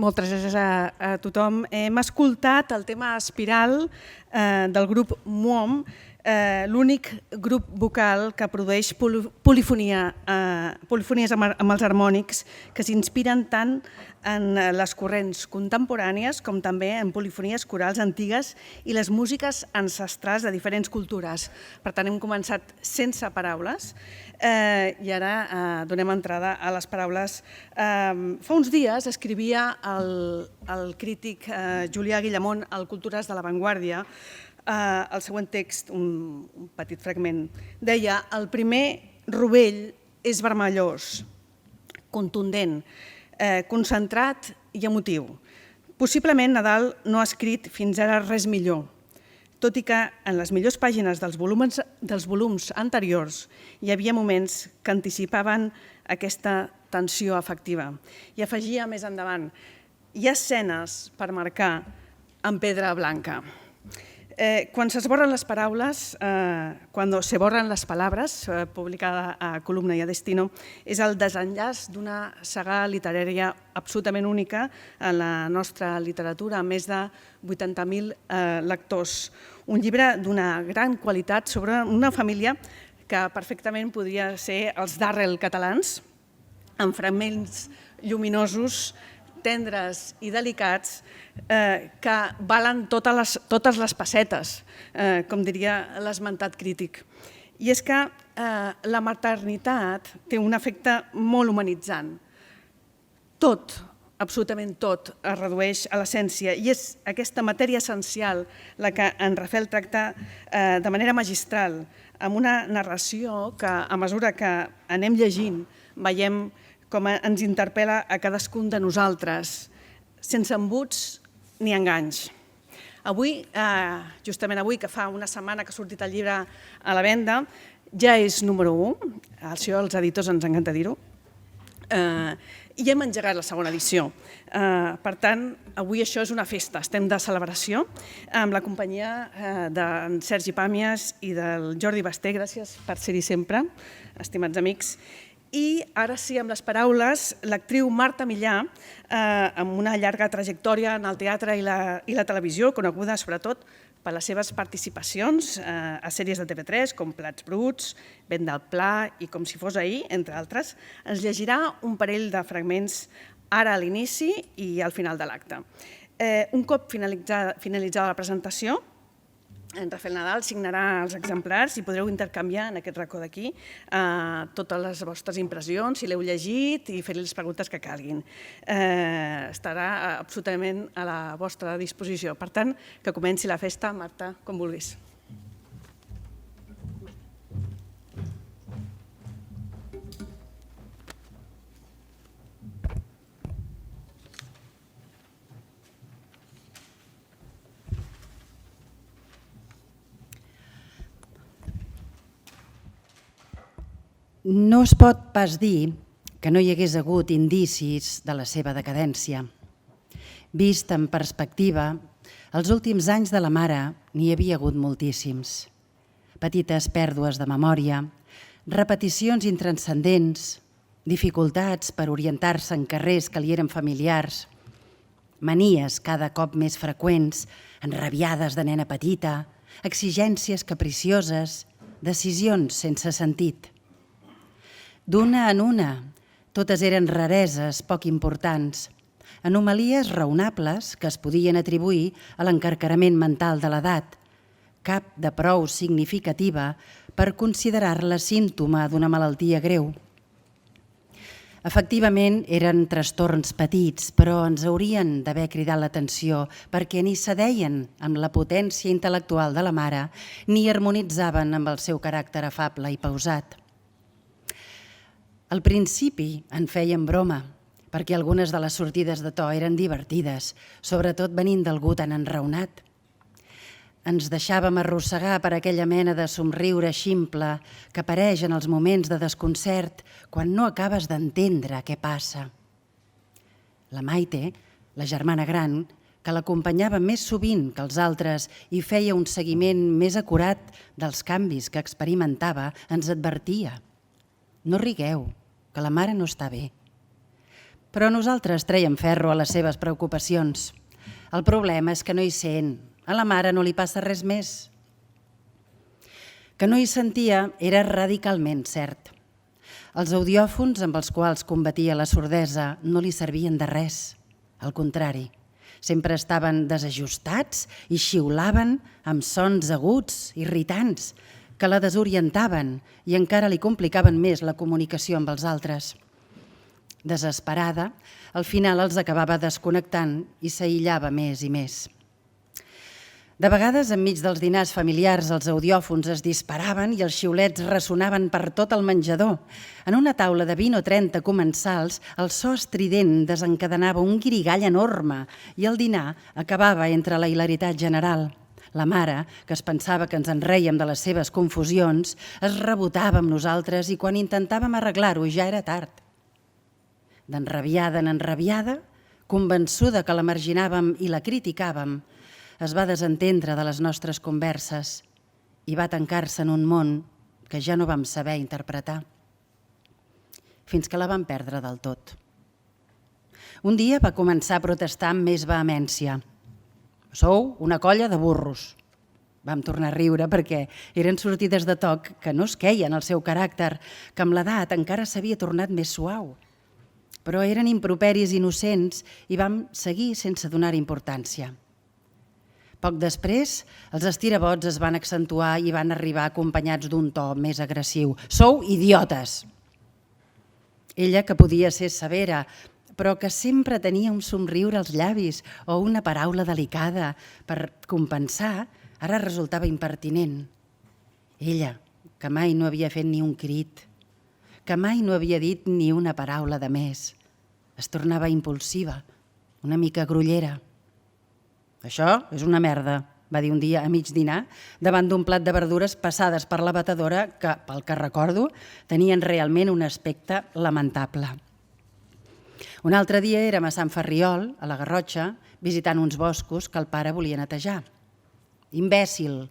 moltes gràcies a tothom. Hem escoltat el tema Espiral del grup MUOM, l'únic grup vocal que produeix polifonies amb els harmònics que s'inspiren tant en les corrents contemporànies com també en polifonies corals antigues i les músiques ancestrals de diferents cultures. Per tant, hem començat sense paraules i ara donem entrada a les paraules. Fa uns dies escrivia el crític Julià Guillamont al Cultures de l'Avantguàrdia el següent text, un petit fragment. Deia: el primer rovell és vermellós, contundent, concentrat i emotiu. Possiblement Nadal no ha escrit fins ara res millor, tot i que en les millors pàgines dels volums anteriors hi havia moments que anticipaven aquesta tensió afectiva. I afegia més endavant: hi ha escenes per marcar en pedra blanca. Quan s'esborren les paraules, Cuando se borran las palabras, publicada a Columna i a Destino, és el desenllaç d'una saga literària absolutament única en la nostra literatura, amb més de 80.000 lectors. Un llibre d'una gran qualitat sobre una família que perfectament podria ser els Darrell catalans, amb fragments lluminosos, tendres i delicats que valen totes les pessetes, com diria l'esmentat crític. I és que la maternitat té un efecte molt humanitzant. Tot, absolutament tot, es redueix a l'essència i és aquesta matèria essencial la que en Rafel tracta de manera magistral, amb una narració que, a mesura que anem llegint, veiem com ens interpel·la a cadascun de nosaltres, sense embuts ni enganys. Avui, justament avui, que fa una setmana que ha sortit el llibre a la venda, ja és número 1, això als editors ens encanta dir-ho, i hem engegat la segona edició. Per tant, avui això és una festa, estem de celebració, amb la companyia d'en Sergi Pàmies i del Jordi Basté. Gràcies per ser-hi sempre, estimats amics. I ara sí, amb les paraules, l'actriu Marta Millà, amb una llarga trajectòria en el teatre i la televisió, coneguda sobretot per les seves participacions a sèries de TV3 com Plats bruts, Vent del Pla i Com si fos ahir, entre altres, ens llegirà un parell de fragments ara a l'inici i al final de l'acte. Un cop finalitzada la presentació, en Rafel Nadal signarà els exemplars i podreu intercanviar en aquest racó d'aquí totes les vostres impressions, si l'heu llegit, i fer-li les preguntes que calguin. Estarà absolutament a la vostra disposició. Per tant, que comenci la festa, Marta, com vulguis. No es pot pas dir que no hi hagués hagut indicis de la seva decadència. Vist en perspectiva, els últims anys de la mare n'hi havia hagut moltíssims. Petites pèrdues de memòria, repeticions intranscendents, dificultats per orientar-se en carrers que li eren familiars, manies cada cop més freqüents, enrabiades de nena petita, exigències capricioses, decisions sense sentit. D'una en una, totes eren rareses poc importants, anomalies raonables que es podien atribuir a l'encarcarament mental de l'edat, cap de prou significativa per considerar-la símptoma d'una malaltia greu. Efectivament, eren trastorns petits, però ens haurien d'haver cridat l'atenció perquè ni cedeien amb la potència intel·lectual de la mare ni harmonitzaven amb el seu caràcter afable i pausat. Al principi en feien broma, perquè algunes de les sortides de to eren divertides, sobretot venint d'algú tan enraonat. Ens deixàvem arrossegar per aquella mena de somriure ximple que apareix en els moments de desconcert quan no acabes d'entendre què passa. La Maite, la germana gran, que l'acompanyava més sovint que els altres i feia un seguiment més acurat dels canvis que experimentava, ens advertia: no rigueu, que la mare no està bé. però nosaltres treiem ferro a les seves preocupacions. El problema és que no hi sent, a la mare no li passa res més. Que no hi sentia era radicalment cert. Els audiòfons amb els quals combatia la sordesa no li servien de res, al contrari. Sempre estaven desajustats i xiulaven amb sons aguts, irritants, que la desorientaven i encara li complicaven més la comunicació amb els altres. Desesperada, al final els acabava desconnectant i s'aïllava més i més. De vegades, enmig dels dinars familiars, els audiòfons es disparaven i els xiulets ressonaven per tot el menjador. En una taula de 20 o 30 comensals, el so estrident desencadenava un guirigall enorme i el dinar acabava entre la hilaritat general. La mare, que es pensava que ens en rèiem de les seves confusions, es rebotava amb nosaltres i quan intentàvem arreglar-ho ja era tard. D'enrabiada en enrabiada, convençuda que la marginàvem i la criticàvem, es va desentendre de les nostres converses i va tancar-se en un món que ja no vam saber interpretar, fins que la vam perdre del tot. Un dia va començar a protestar amb més vehemència. «Sou una colla de burros». Vam tornar a riure perquè eren sortides de toc que no es queien al seu caràcter, que amb l'edat encara s'havia tornat més suau. Però eren improperis innocents i vam seguir sense donar importància. Poc després, els estirabots es van accentuar i van arribar acompanyats d'un to més agressiu. «Sou idiotes!» Ella, que podia ser severa, però que sempre tenia un somriure als llavis o una paraula delicada per compensar, ara resultava impertinent. Ella, que mai no havia fet ni un crit, que mai no havia dit ni una paraula de més, es tornava impulsiva, una mica grollera. «Això és una merda», va dir un dia a mig dinar, davant d'un plat de verdures passades per la batedora que, pel que recordo, tenien realment un aspecte lamentable. Un altre dia érem a Sant Ferriol, a la Garrotxa, visitant uns boscos que el pare volia netejar. «Imbècil»,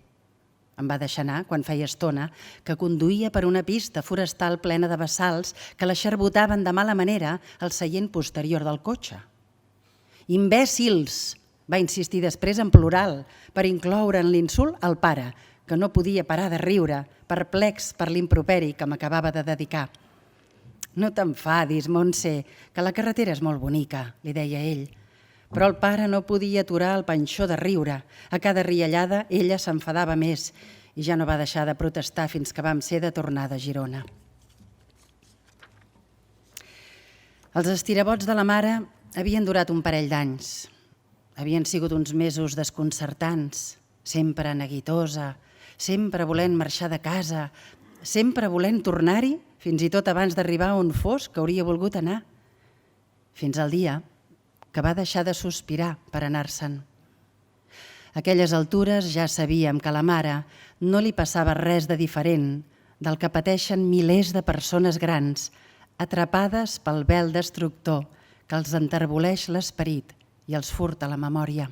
em va deixar anar quan feia estona que conduïa per una pista forestal plena de bassals que la xarbotaven de mala manera al seient posterior del cotxe. «Imbècils», va insistir després en plural, per incloure en l'insult el pare, que no podia parar de riure, perplex per l'improperi que m'acabava de dedicar. «No t'enfadis, Montse, que la carretera és molt bonica», li deia ell. Però el pare no podia aturar el panxó de riure. A cada riallada ella s'enfadava més i ja no va deixar de protestar fins que vam ser de tornada a Girona. Els estirabots de la mare havien durat un parell d'anys. Havien sigut uns mesos desconcertants, sempre neguitosa, sempre volent marxar de casa, sempre volent tornar-hi, fins i tot abans d'arribar on fos que hauria volgut anar, fins al dia que va deixar de sospirar per anar-se'n. A aquelles altures ja sabíem que a la mare no li passava res de diferent del que pateixen milers de persones grans, atrapades pel vel destructor que els enterboleix l'esperit i els furta la memòria.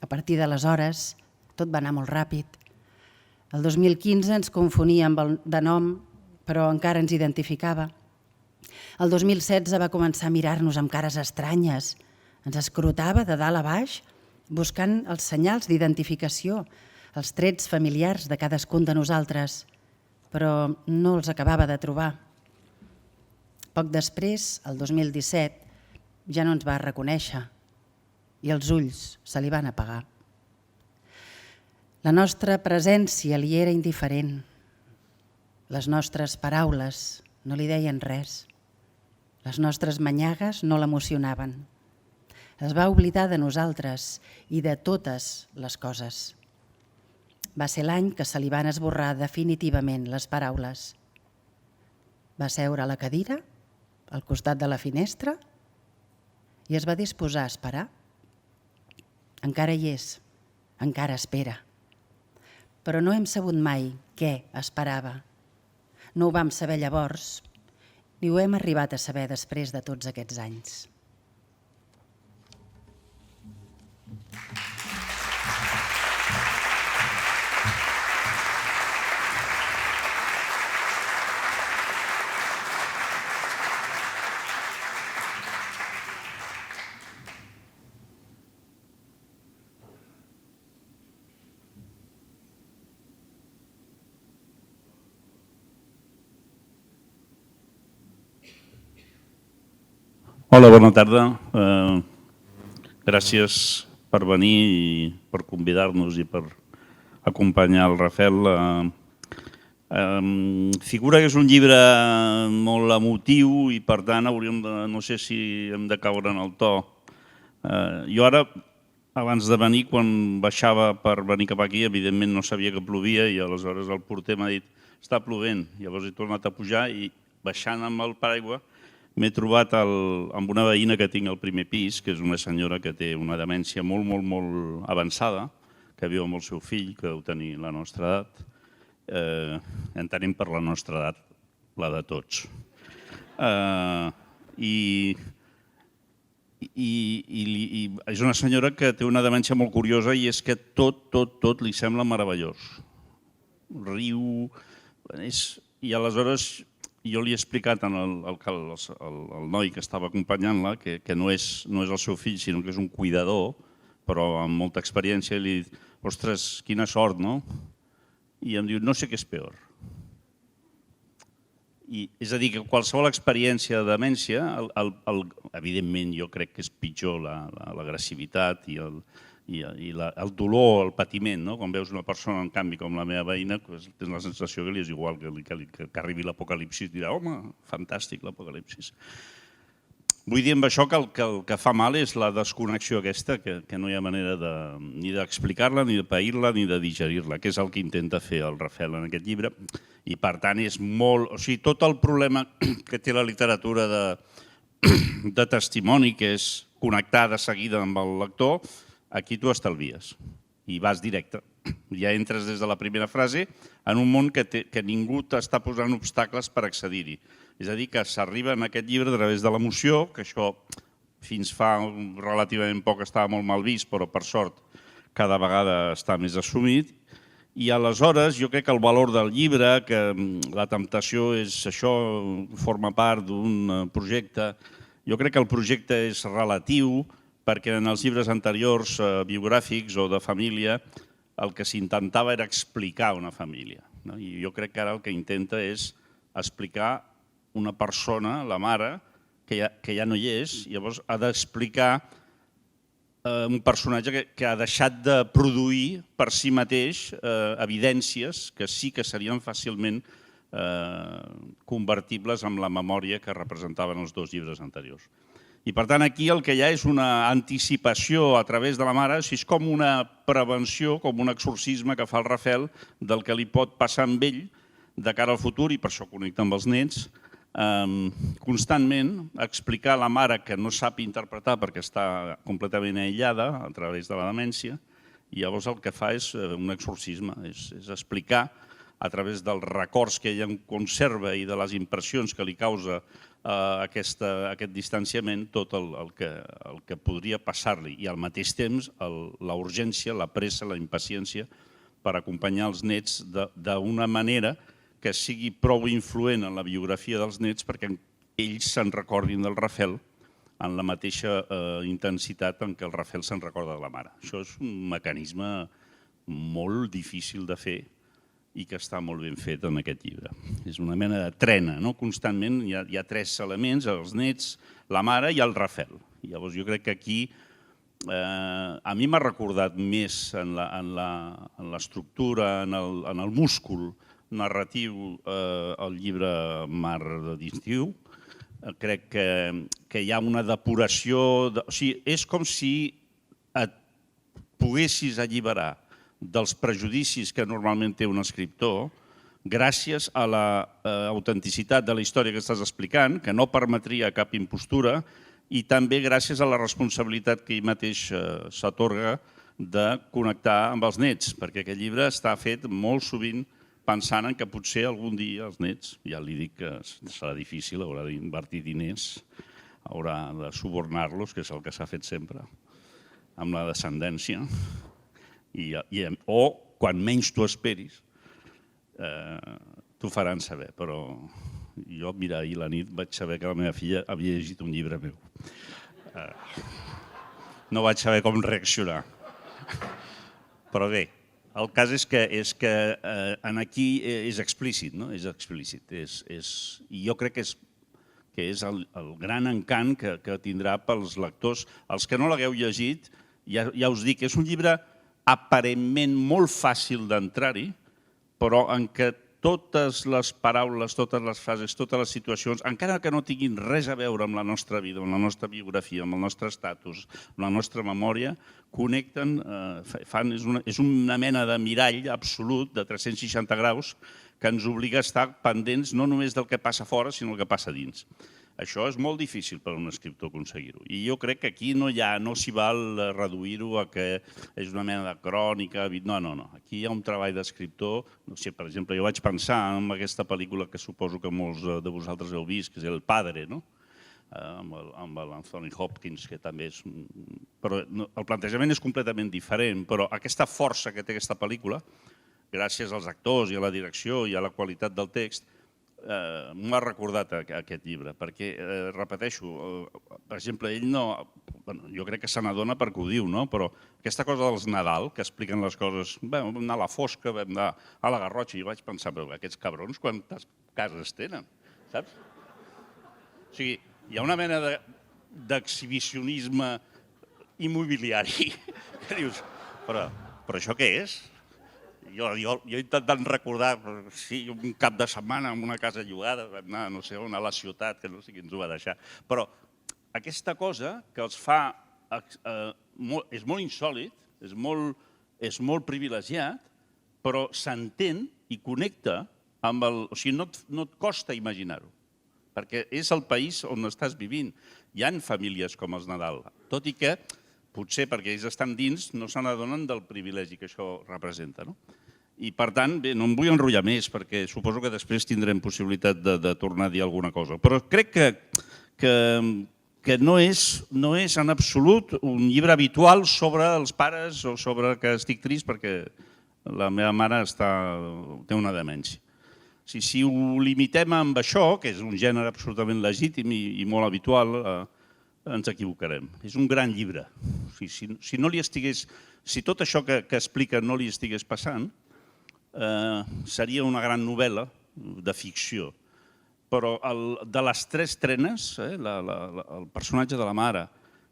A partir d'aleshores, tot va anar molt ràpid. El 2015 ens confonia de nom, però encara ens identificava. El 2016 va començar a mirar-nos amb cares estranyes. Ens escrutava de dalt a baix, buscant els senyals d'identificació, els trets familiars de cadascun de nosaltres, però no els acabava de trobar. Poc després, el 2017, ja no ens va reconèixer i els ulls se li van apagar. La nostra presència li era indiferent. Les nostres paraules no li deien res. Les nostres manyagues no l'emocionaven. Es va oblidar de nosaltres i de totes les coses. Va ser l'any que se li van esborrar definitivament les paraules. Va seure a la cadira, al costat de la finestra, i es va disposar a esperar. Encara hi és, encara espera. Però no hem sabut mai què esperava. No ho vam saber llavors, ni ho hem arribat a saber després de tots aquests anys. Hola, bona tarda. Gràcies per venir i per convidar-nos i per acompanyar el Rafel. Figura que és un llibre molt emotiu i per tant hauríem de, no sé si hem de caure en el to. Jo ara, abans de venir, quan baixava per venir cap aquí, evidentment no sabia que plovia i aleshores el porter m'ha dit està plovent. Llavors he tornat a pujar i baixant amb el paraigua m'he trobat amb una veïna que tinc al primer pis, que és una senyora que té una demència molt, molt, molt avançada, que viu amb el seu fill, que deu tenir la nostra edat. Entenem per la nostra edat, la de tots. I és una senyora que té una demència molt curiosa i és que tot li sembla meravellós. Riu, i aleshores jo li he explicat al noi que estava acompanyant-la que no és el seu fill, sinó que és un cuidador, però amb molta experiència, i li he dit, ostres, quina sort, no? I em diu, no sé què és peor. És a dir, que qualsevol experiència de demència, evidentment jo crec que és pitjor l'agressivitat i el dolor, el patiment. Quan veus una persona, en canvi, com la meva veïna, tens la sensació que li és igual que arribi l'apocalipsis. Dirà, home, fantàstic l'apocalipsis. Vull dir amb això que el que fa mal és la desconnexió aquesta, que no hi ha manera ni d'explicar-la, ni de pair-la, ni de digerir-la, que és el que intenta fer el Rafel en aquest llibre. I per tant és molt... O sigui, tot el problema que té la literatura de testimoni, que és connectar de seguida amb el lector, aquí t'ho estalvies i vas directe. Ja entres des de la primera frase en un món que ningú t'està posant obstacles per accedir-hi. És a dir, que s'arriba en aquest llibre a través de l'emoció, que això fins fa relativament poc estava molt mal vist, però per sort cada vegada està més assumit. I aleshores jo crec que el valor del llibre, que la temptació és això, forma part d'un projecte. Jo crec que el projecte és relatiu, perquè en els llibres anteriors biogràfics o de família el que s'intentava era explicar una família. I jo crec que ara el que intenta és explicar una persona, la mare, que ja no hi és, llavors ha d'explicar un personatge que ha deixat de produir per si mateix evidències que sí que serien fàcilment convertibles amb la memòria que representaven els dos llibres anteriors. I per tant aquí el que hi ha és una anticipació a través de la mare, és com una prevenció, com un exorcisme que fa el Rafel del que li pot passar amb ell de cara al futur, i per això connecta amb els nens, constantment explicar a la mare que no sap interpretar perquè està completament aïllada a través de la demència, i llavors el que fa és un exorcisme, és explicar a través dels records que ella conserva i de les impressions que li causa aquest distanciament tot el que podria passar-li, i al mateix temps la urgència, la pressa, la impaciència per acompanyar els nets d'una manera que sigui prou influent en la biografia dels nets perquè ells se'n recordin del Rafel en la mateixa intensitat en què el Rafel se'n recorda de la mare. Això és un mecanisme molt difícil de fer i que està molt ben fet en aquest llibre. És una mena de trena, constantment hi ha tres elements, els nets, la mare i el Rafel. Llavors jo crec que aquí a mi m'ha recordat més en l'estructura, en el múscul narratiu el llibre Mar d'estiu. Crec que hi ha una depuració, o sigui, és com si et poguessis alliberar dels prejudicis que normalment té un escriptor gràcies a l'autenticitat de la història que estàs explicant, que no permetria cap impostura, i també gràcies a la responsabilitat que ell mateix s'atorga de connectar amb els nets, perquè aquest llibre està fet molt sovint pensant en que potser algun dia els nets, ja li dic que serà difícil, haurà d'invertir diners, haurà de subornar-los, que és el que s'ha fet sempre, amb la descendència, o quan menys t'ho esperis, t'ho faran saber. Però jo, mira, ahir a la nit vaig saber que la meva filla havia llegit un llibre meu. No vaig saber com reaccionar. Però bé, el cas és que aquí és explícit, no? És explícit. I jo crec que és que és el gran encant que tindrà pels lectors. Els que no l'hagueu llegit, ja us dic, és un llibre aparentment molt fàcil d'entrar-hi, però en què totes les paraules, totes les frases, totes les situacions, encara que no tinguin res a veure amb la nostra vida, amb la nostra biografia, amb el nostre estatus, amb la nostra memòria, connecten, és una mena de mirall absolut de 360 graus que ens obliga a estar pendents no només del que passa fora, sinó el que passa dins. Això és molt difícil per a un escriptor aconseguir-ho. I jo crec que aquí no s'hi val reduir-ho a que és una mena de crònica. No. Aquí hi ha un treball d'escriptor. No sé, per exemple, jo vaig pensar en aquesta pel·lícula que suposo que molts de vosaltres heu vist, que és El Padre, no? Amb l'Anthony Hopkins, que també és... Però el plantejament és completament diferent, però aquesta força que té aquesta pel·lícula, gràcies als actors i a la direcció i a la qualitat del text, m'ha recordat aquest llibre, perquè, repeteixo, per exemple, ell no... Jo crec que se n'adona perquè ho diu, no? Però aquesta cosa dels Nadal, que expliquen les coses, vam anar a la Fosca, vam anar a la Garrotxa, i vaig pensar, però aquests cabrons quantes cases tenen, saps? O sigui, hi ha una mena d'exhibicionisme immobiliari que dius, però això què és? Jo he intentat recordar, sí, un cap de setmana en una casa llogada, vam anar, no sé on, a la ciutat, que no sé qui ens ho va deixar. Però aquesta cosa que els fa... és molt insòlit, és molt privilegiat, però s'entén i connecta amb el... O sigui, no et costa imaginar-ho, perquè és el país on estàs vivint. Hi ha famílies com els Nadal, tot i que potser perquè ells estan dins no se n'adonen del privilegi que això representa. I per tant, bé, no em vull enrotllar més perquè suposo que després tindrem possibilitat de tornar a dir alguna cosa. Però crec que no és en absolut un llibre habitual sobre els pares o sobre que estic trist perquè la meva mare té una demència. Si ho limitem amb això, que és un gènere absolutament legítim i molt habitual, ens equivocarem. És un gran llibre. Si tot això que explica no li estigués passant, seria una gran novel·la de ficció. Però de les tres trenes, el personatge de la mare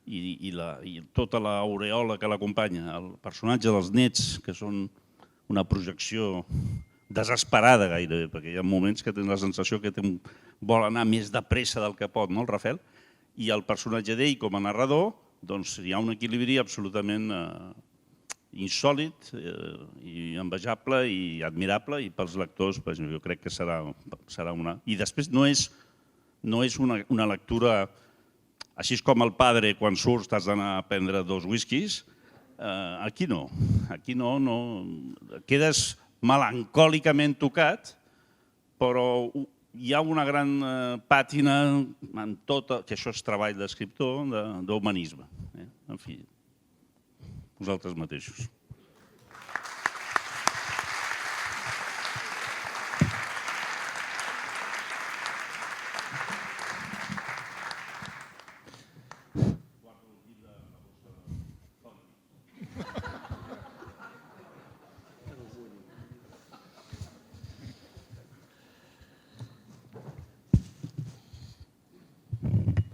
i tota l'aureola que l'acompanya, el personatge dels nets, que són una projecció desesperada gairebé, perquè hi ha moments que tens la sensació que vol anar més de pressa del que pot, no, el Rafel? I el personatge d'ell com a narrador, doncs hi ha un equilibri absolutament insòlid i envejable i admirable, i pels lectors jo crec que serà una... I després no és una lectura, així com El Padre, quan surts t'has d'anar a prendre 2 whiskies, aquí no, quedes melancòlicament tocat, però hi ha una gran pàtina en tot, que això és treball d'escriptor, d'humanisme. En fi, vosaltres mateixos.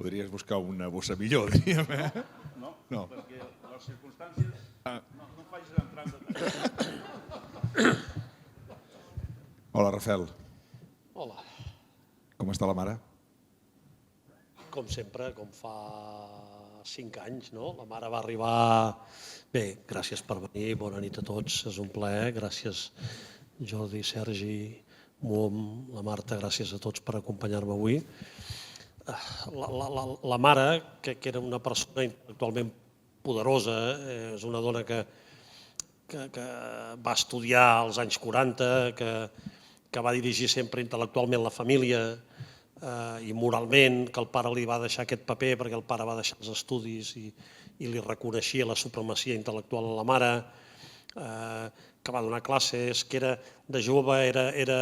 Podries buscar una bossa millor, diríem. No, perquè les circumstàncies no facis entrar en detall. Hola, Rafel. Hola. Com està la mare? Com sempre, com fa 5 anys, no? La mare va arribar... Bé, gràcies per venir, bona nit a tots, és un plaer. Gràcies, Jordi, Sergi, Muom, la Marta, gràcies a tots per acompanyar-me avui. La mare, que era una persona intel·lectualment poderosa, és una dona que va estudiar als anys 40, que va dirigir sempre intel·lectualment la família i moralment, que el pare li va deixar aquest paper perquè el pare va deixar els estudis i li reconeixia la supremacia intel·lectual a la mare, que va donar classes, que era de jove, era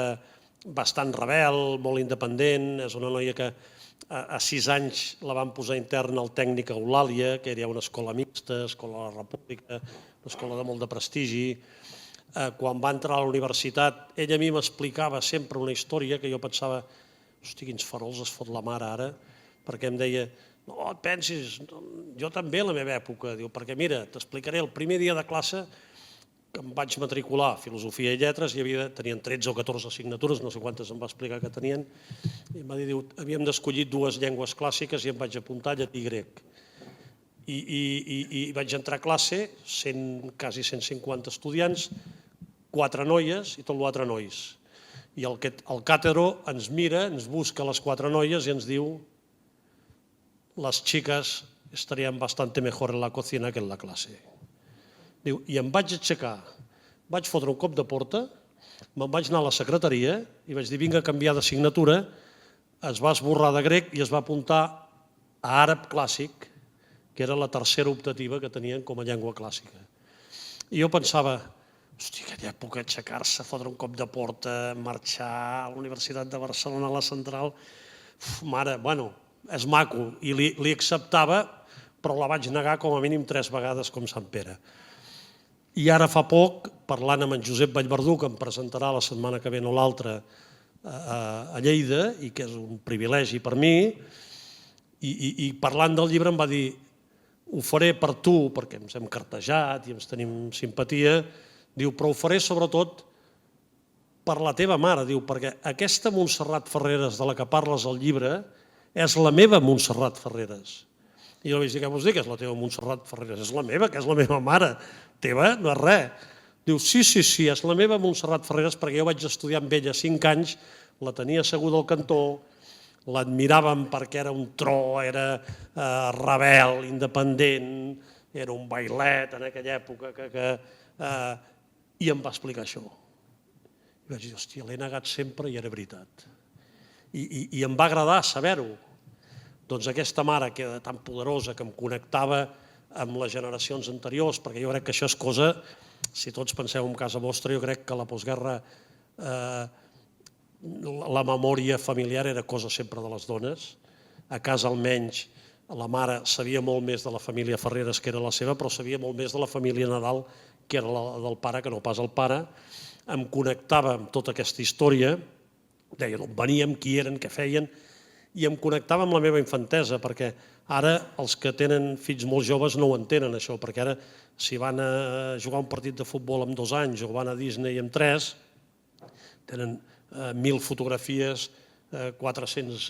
bastant rebel, molt independent, és una noia que a 6 anys la van posar interna al tècnic a Eulàlia, que era una escola mixta, escola de la República, una escola de molt de prestigi. Quan va entrar a la universitat, ella a mi m'explicava sempre una història que jo pensava, hosti, quins farols es fot la mare ara, perquè em deia, no et pensis, jo també a la meva època, diu, perquè mira, t'explicaré, el primer dia de classe que em vaig matricular a Filosofia i Lletres, tenien 13 o 14 assignatures, no sé quantes em va explicar que tenien, i em va dir, havíem d'escollir 2 llengües clàssiques i em vaig apuntar llatí i grec. I vaig entrar a classe, quasi 150 estudiants, 4 noies i tot l'altre nois. I el càtedro ens mira, ens busca les 4 noies i ens diu les chicas estarían bastante mejor en la cocina que en la clase. Diu, i em vaig aixecar, vaig fotre un cop de porta, me'n vaig anar a la secretaria i vaig dir, vinga a canviar d'assignatura, es va esborrar de grec i es va apuntar a àrab clàssic, que era la tercera optativa que tenien com a llengua clàssica. I jo pensava, hòstia, aquella època, aixecar-se, fotre un cop de porta, marxar a la Universitat de Barcelona, a la Central, mare, bueno, és maco, i li acceptava, però la vaig negar com a mínim 3 vegades com Sant Pere. I ara fa poc, parlant amb en Josep Vallverdú, que em presentarà la setmana que ve o l'altra a Lleida, i que és un privilegi per mi, i parlant del llibre em va dir, ho faré per tu, perquè ens hem cartejat i ens tenim simpatia, diu, però ho faré sobretot per la teva mare, diu, perquè aquesta Montserrat Ferreres de la que parles al llibre és la meva Montserrat Ferreres. I jo li vaig dir, què vols dir que és la teva Montserrat Ferreres? És la meva, que és la meva mare. Teva no és res. Diu, sí, és la meva Montserrat Ferreres perquè jo vaig estudiar amb ella 5 anys, la tenia asseguda al cantó, l'admiràvem perquè era un tro, era rebel, independent, era un bailet en aquella època, i em va explicar això. I vaig dir, hòstia, l'he negat sempre i era veritat. I em va agradar saber-ho. Doncs aquesta mare que era tan poderosa, que em connectava amb les generacions anteriors, perquè jo crec que això és cosa, si tots penseu en casa vostra, jo crec que la postguerra, la memòria familiar era cosa sempre de les dones. A casa almenys la mare sabia molt més de la família Ferreres, que era la seva, però sabia molt més de la família Nadal, que era la del pare, que no pas el pare. Em connectava amb tota aquesta història, deia d'on veníem, qui eren, què feien, i em connectava amb la meva infantesa, perquè ara els que tenen fills molt joves no ho entenen, això, perquè ara si van a jugar un partit de futbol amb 2 anys o van a Disney amb 3, tenen 1.000 fotografies, 400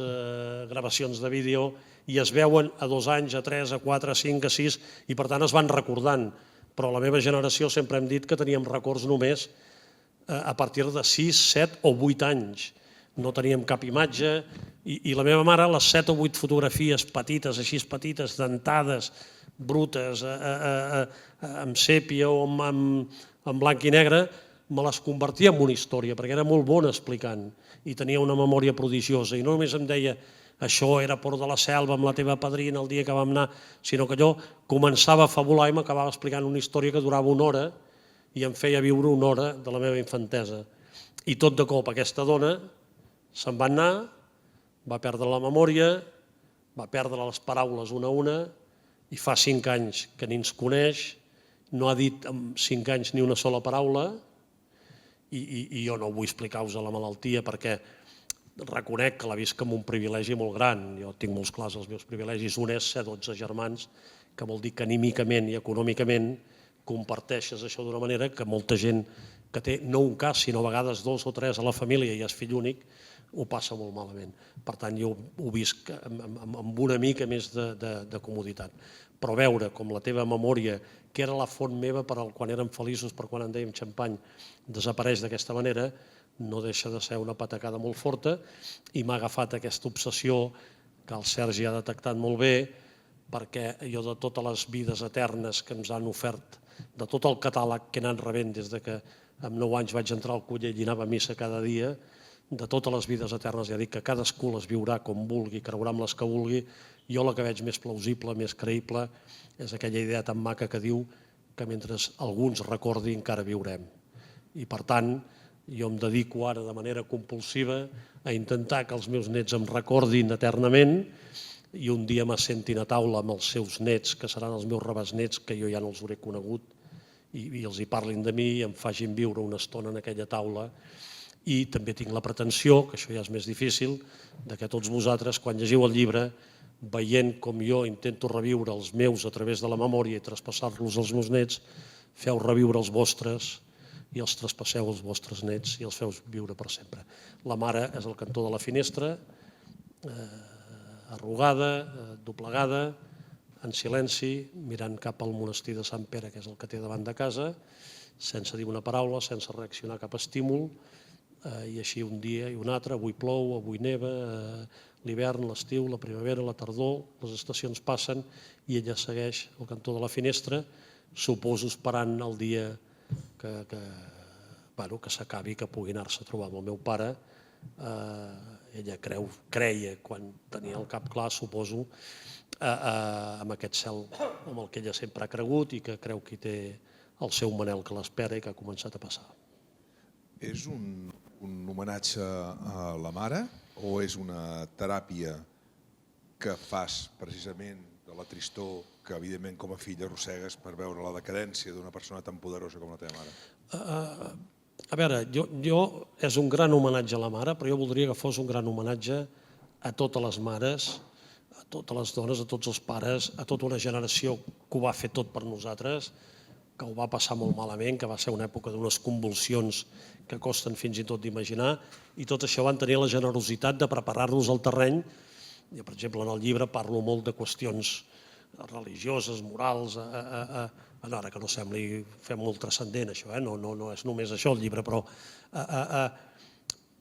gravacions de vídeo, i es veuen a 2 anys, a 3, a 4, a 5, a 6, i per tant es van recordant. Però a la meva generació sempre hem dit que teníem records només a partir de 6, 7 o 8 anys. No teníem cap imatge, i la meva mare, les 7 o 8 fotografies petites, així petites, dentades, brutes, amb sèpia o amb blanc i negre, me les convertia en una història, perquè era molt bona explicant, i tenia una memòria prodigiosa, i no només em deia això era Port de la Selva amb la teva padrina el dia que vam anar, sinó que allò començava a fabular i m'acabava explicant una història que durava 1 hora i em feia viure 1 hora de la meva infantesa. I tot de cop aquesta dona se'n va anar, va perdre la memòria, va perdre les paraules una a una, i fa 5 anys que ni ens coneix, no ha dit en 5 anys ni una sola paraula, i jo no vull explicar-vos la malaltia perquè reconec que la visc com un privilegi molt gran. Jo tinc molts clars els meus privilegis. Un és ser 12 germans, que vol dir que anímicament i econòmicament comparteixes això d'una manera que molta gent que té no un cas, sinó a vegades 2 o 3 a la família i és fill únic, ho passa molt malament. Per tant, jo ho visc amb una mica més de comoditat. Però veure com la teva memòria, que era la font meva per quan érem feliços, per quan en dèiem xampany, desapareix d'aquesta manera, no deixa de ser una patacada molt forta, i m'ha agafat aquesta obsessió que el Sergi ha detectat molt bé, perquè jo de totes les vides eternes que ens han ofert, de tot el catàleg que he anat rebent des que amb 9 anys vaig entrar al Collell i anava a missa cada dia, de totes les vides eternes, ja dic que cadascú les viurà com vulgui, creurà amb les que vulgui, jo la que veig més plausible, més creïble, és aquella idea tan maca que diu que mentre alguns recordi encara viurem. I per tant, jo em dedico ara de manera compulsiva a intentar que els meus nets em recordin eternament i un dia m'assentin a taula amb els seus nets, que seran els meus rebesnets, que jo ja no els hauré conegut, i els hi parlin de mi i em facin viure una estona en aquella taula I també tinc la pretensió, que això ja és més difícil, de que tots vosaltres, quan llegiu el llibre, veient com jo intento reviure els meus a través de la memòria i traspassar-los als meus nets, feu reviure els vostres i els traspasseu als vostres nets i els feu viure per sempre. La mare és al cantó de la finestra, arrugada, doblegada, en silenci, mirant cap al monestir de Sant Pere, que és el que té davant de casa, sense dir una paraula, sense reaccionar a cap estímul, i així un dia i un altre, avui plou, avui neva, l'hivern, l'estiu, la primavera, la tardor, les estacions passen i ella segueix al cantó de la finestra, suposo esperant el dia que s'acabi, que pugui anar-se a trobar amb el meu pare. Ella creia, quan tenia el cap clar, suposo, amb aquest cel amb el que ella sempre ha cregut i que creu que hi té el seu Manel que l'espera i que ha començat a passar. És un homenatge a la mare o és una teràpia que fas precisament de la tristor que evidentment com a fill arrossegues per veure la decadència d'una persona tan poderosa com la teva mare? A veure, és un gran homenatge a la mare, però jo voldria que fos un gran homenatge a totes les mares, a totes les dones, a tots els pares, a tota una generació que ho va fer tot per nosaltres, que ho va passar molt malament, que va ser una època d'unes convulsions que costen fins i tot d'imaginar, i tot això van tenir la generositat de preparar-nos al terreny. Jo, per exemple, en el llibre parlo molt de qüestions religioses, morals, ara que no sembli fer molt transcendent això, no és només això el llibre, però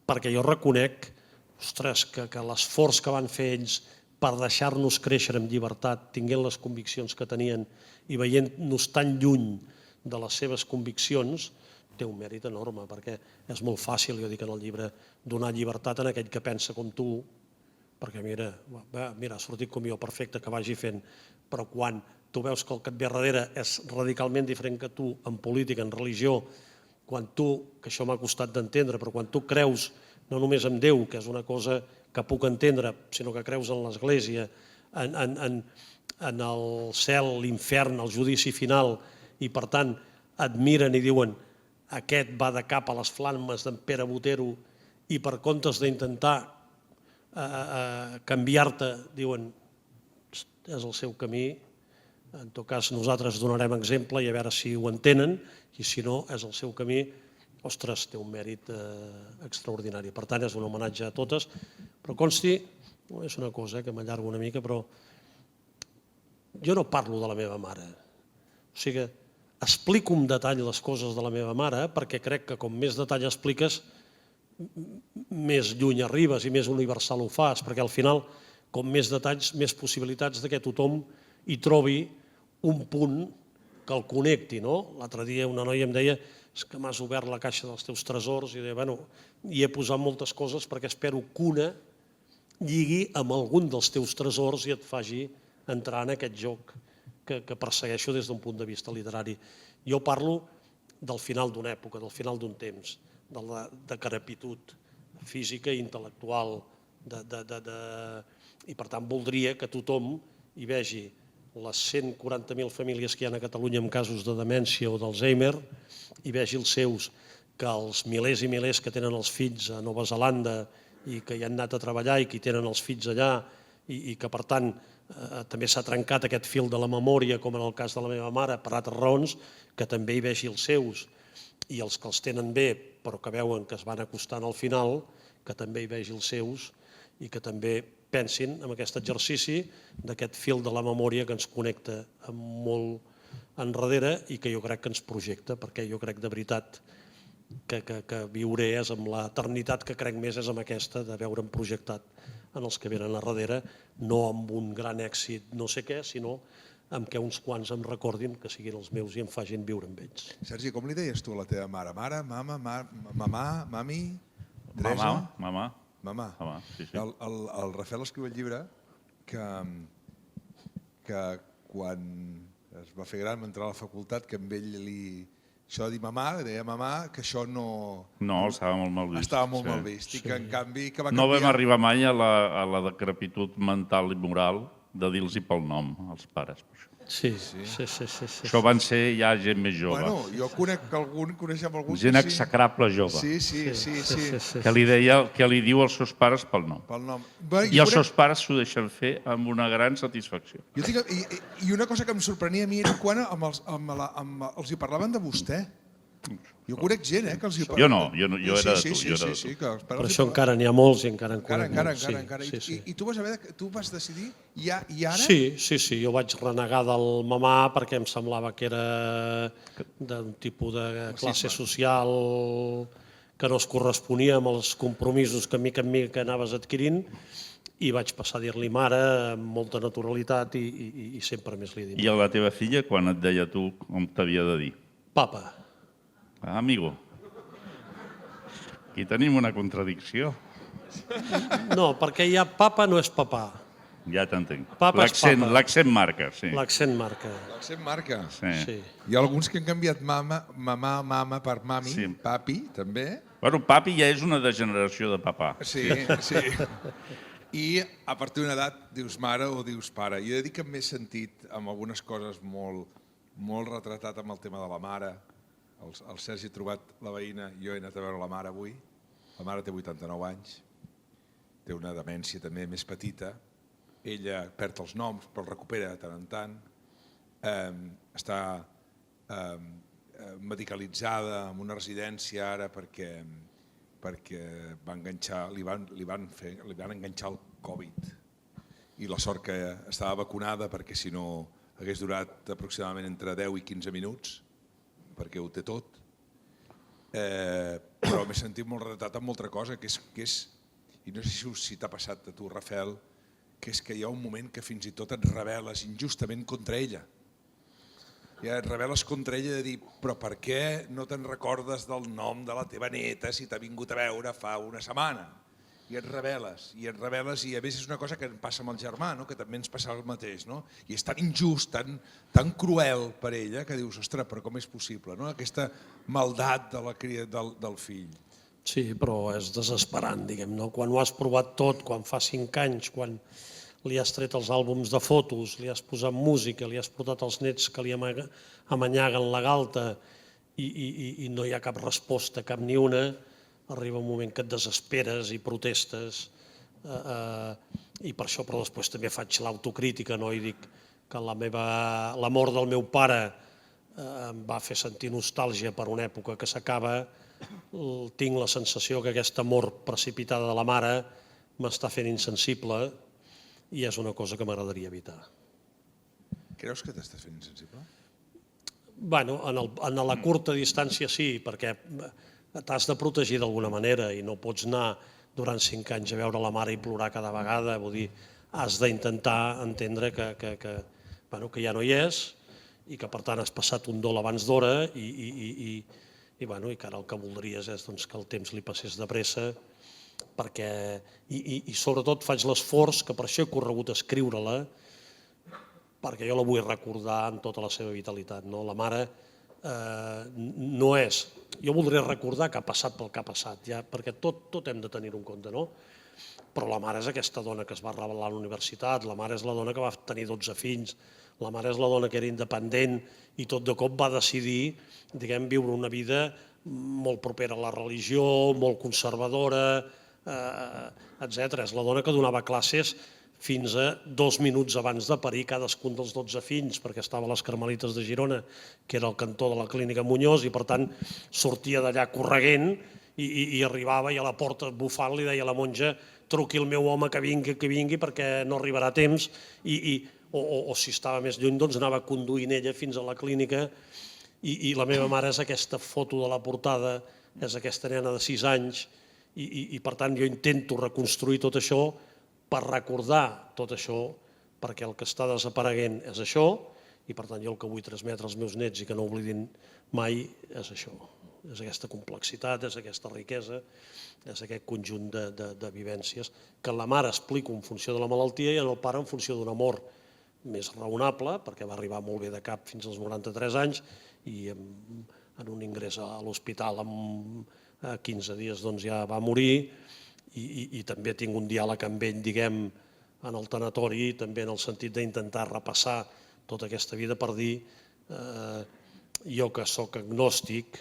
perquè jo reconec, ostres, que l'esforç que van fer ells per deixar-nos créixer amb llibertat, tinguent les conviccions que tenien i veient-nos tan lluny de les seves conviccions, té un mèrit enorme, perquè és molt fàcil, jo dic en el llibre, donar llibertat a aquell que pensa com tu, perquè mira, ha sortit com jo, perfecte, que vagi fent, però quan tu veus que el que et ve darrere és radicalment diferent que tu en política, en religió, quan tu, que això m'ha costat d'entendre, però quan tu creus no només en Déu, que és una cosa que puc entendre, sinó que creus en l'Església, en el cel, l'infern, el judici final, i per tant et miren i diuen aquest va de cap a les flames d'en Pere Botero i per comptes d'intentar canviar-te, diuen és el seu camí, en tot cas nosaltres donarem exemple i a veure si ho entenen i si no és el seu camí, ostres, té un mèrit extraordinari. Per tant, és un homenatge a totes, però consti, és una cosa que m'allargo una mica, però jo no parlo de la meva mare. O sigui, explico en detall les coses de la meva mare perquè crec que com més detall expliques, més lluny arribes i més universal ho fas, perquè al final, com més detalls, més possibilitats que tothom hi trobi un punt que el connecti. L'altre dia una noia em deia és que m'has obert la caixa dels teus tresors i deia, bueno, hi he posat moltes coses perquè espero que una lligui amb algun dels teus tresors i et faci entrar en aquest joc que persegueixo des d'un punt de vista literari. Jo parlo del final d'una època, del final d'un temps, de la decrepitud física i intel·lectual, i per tant voldria que tothom hi vegi les 140.000 famílies que hi ha a Catalunya amb casos de demència o d'Alzheimer, hi vegi els seus, que els milers i milers que tenen els fills a Nova Zelanda i que hi han anat a treballar i que hi tenen els fills allà i que per tant també s'ha trencat aquest fil de la memòria, com en el cas de la meva mare, per altres raons, que també hi vegi els seus i els que els tenen bé però que veuen que es van acostant al final, que també hi vegi els seus i que també pensin en aquest exercici d'aquest fil de la memòria que ens connecta molt enrere i que jo crec que ens projecta, perquè jo crec de veritat que viuré és amb l'eternitat que crec més és amb aquesta, de veure'm projectat en els que venen a darrere, no amb un gran èxit no sé què, sinó amb què uns quants em recordin que siguin els meus i em facin viure amb ells. Sergi, com li deies tu a la teva mare? Mare, mama, mamà, mami, Teresa? Mamà. Mamà. Sí. El Rafael escriu el llibre que quan es va fer gran, va entrar a la facultat, que amb ell això de dir mamà, deia mamà, que això no... No, estava molt mal vist. Estava molt mal vist i que en canvi... No vam arribar mai a la decrepitud mental i moral de dir-los pel nom als pares. Sí. Això van ser ja gent més jove. Bueno, jo coneixem algun Gent que sí. execrable jove. Sí. Que li diu als seus pares pel nom. Pel nom. I els seus pares s'ho deixen fer amb una gran satisfacció. I una cosa que em sorprenia a mi era quan els hi parlaven de vostè. Jo conec gent, que els hi parlaven. Jo era de tu. Sí, però això encara n'hi ha molts i encara en conec molts. Encara. I tu vas decidir, i ara? Sí, jo vaig renegar del mamà perquè em semblava que era d'un tipus de classe social que no es corresponia amb els compromisos que mica en mica anaves adquirint, i vaig passar a dir-li mare amb molta naturalitat i sempre més li he dit. I a la teva filla, quan et deia tu com t'havia de dir? Papa. Ah, amigo. Aquí tenim una contradicció. No, perquè ja papa no és papà. Ja t'entenc. Papa és papa. L'accent marca, sí. L'accent marca. L'accent marca. Sí. Hi ha alguns que han canviat mama per mami, papi, també. Bueno, papi ja és una degeneració de papà. Sí. I a partir d'una edat dius mare o dius pare. Jo he de dir que m'he sentit amb algunes coses molt retratat amb el tema de la mare. El Sergi ha trobat la veïna, jo he anat a veure la mare avui. La mare té 89 anys, té una demència també més petita. Ella perd els noms, però els recupera de tant en tant. Està medicalitzada en una residència ara perquè li van enganxar el Covid. I la sort que estava vacunada, perquè si no hagués durat aproximadament entre 10 i 15 minuts, perquè ho té tot, però m'he sentit molt retratat amb molta cosa, que és, i no sé si t'ha passat a tu, Rafael, que és que hi ha un moment que fins i tot et rebel·les injustament contra ella. Ja et rebel·les contra ella de dir, però per què no te'n recordes del nom de la teva neta si t'ha vingut a veure fa una setmana? I et rebel·les, i a més és una cosa que em passa amb el germà, que també ens passa el mateix, i és tan injust, tan cruel per ella, que dius, ostres, però com és possible, aquesta maldat de la cria del fill. Sí, però és desesperant, diguem, quan ho has provat tot, quan fa 5 anys, quan li has tret els àlbums de fotos, li has posat música, li has portat els nets que li amanyaguen la galta i no hi ha cap resposta, cap ni una, arriba un moment que et desesperes i protestes i per això, però després també faig l'autocrítica i dic que la mort del meu pare em va fer sentir nostàlgia per una època que s'acaba. Tinc la sensació que aquesta mort precipitada de la mare m'està fent insensible i és una cosa que m'agradaria evitar. Creus que t'estàs fent insensible? Bueno, en la curta distància sí, perquè t'has de protegir d'alguna manera i no pots anar durant 5 anys a veure la mare i plorar cada vegada. Vull dir, has d'intentar entendre que ja no hi és i que per tant has passat un dol abans d'hora i que ara el que voldries és que el temps li passés de pressa i sobretot faig l'esforç, que per això he corregut a escriure-la, perquè jo la vull recordar en tota la seva vitalitat. La mare no és... Jo voldria recordar que ha passat pel que ha passat, perquè tot hem de tenir-ho en compte, no? Però la mare és aquesta dona que es va rebel·lar a la universitat, la mare és la dona que va tenir 12 fills, la mare és la dona que era independent i tot de cop va decidir, diguem, viure una vida molt propera a la religió, molt conservadora, etc. És la dona que donava classes fins a 2 minuts abans de parir cadascun dels 12 fills, perquè estava a les Carmelites de Girona, que era el cantó de la clínica Muñoz, i per tant sortia d'allà correguent i arribava i a la porta bufant li deia a la monja truqui el meu home que vingui perquè no arribarà a temps, o si estava més lluny doncs anava conduint ella fins a la clínica, i la meva mare és aquesta foto de la portada, és aquesta nena de 6 anys, i per tant jo intento reconstruir tot això per recordar tot això, perquè el que està desapareguent és això, i per tant jo el que vull transmetre als meus nets i que no oblidin mai és això, és aquesta complexitat, és aquesta riquesa, és aquest conjunt de vivències que la mare explico en funció de la malaltia i el pare en funció d'un amor més raonable, perquè va arribar molt bé de cap fins als 93 anys i en un ingrés a l'hospital en 15 dies ja va morir, i també tinc un diàleg amb ell, diguem, en el tanatori, també en el sentit d'intentar repassar tota aquesta vida per dir jo que sóc agnòstic,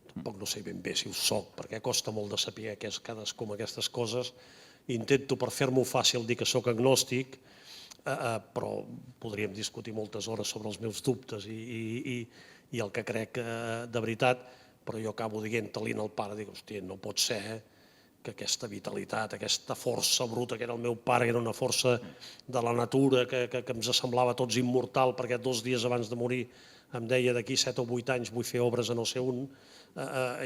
tampoc no sé ben bé si ho soc, perquè costa molt de saber què és cadascuna d'aquestes coses, intento per fer-m'ho fàcil dir que sóc agnòstic, però podríem discutir moltes hores sobre els meus dubtes i el que crec de veritat, però jo acabo dient, talint el pare, dic, hòstia, no pot ser que aquesta vitalitat, aquesta força bruta que era el meu pare, que era una força de la natura, que ens semblava a tots immortal, perquè 2 dies abans de morir em deia d'aquí 7 o 8 anys vull fer obres a no sé on,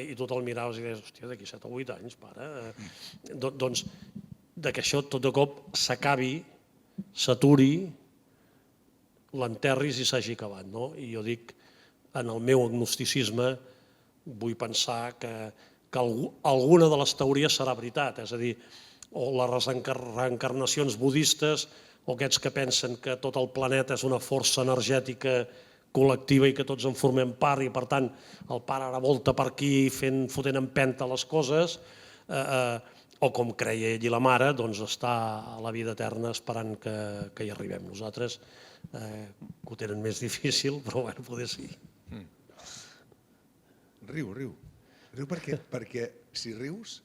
i tu te'l miraves i deies, hòstia, d'aquí 7 o 8 anys, pare. Doncs que això tot de cop s'acabi, s'aturi, l'enterris i s'hagi acabat. I jo dic, en el meu agnosticisme, vull pensar que alguna de les teories serà veritat, és a dir, o les reencarnacions budistes, o aquests que pensen que tot el planeta és una força energètica col·lectiva i que tots en formem part i per tant el pare ara volta per aquí fotent empenta les coses, o com creia ell i la mare, doncs està a la vida eterna esperant que hi arribem. Nosaltres, que ho tenen més difícil, però bueno, poder sí. Riu perquè si rius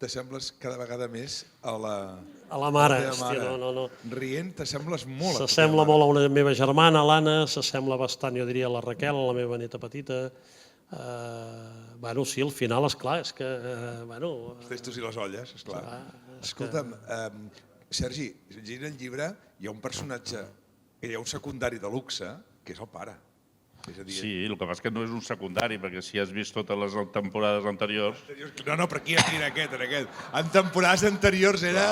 t'assembles cada vegada més a la mare. teva mare. No. Rient t'assembles molt a la teva mare. S'assembla molt a una meva germana, l'Anna, s'assembla bastant, jo diria, a la Raquel, a la meva neta petita. Bueno, sí, al final, esclar, és que... Els testos i les olles, esclar. Escolta'm, Sergi, llegint el llibre hi ha un personatge, hi ha un secundari de luxe, que és el pare. Sí, el que passa és que no és un secundari, perquè si has vist totes les temporades anteriors... No, però aquí en aquest. En temporades anteriors era...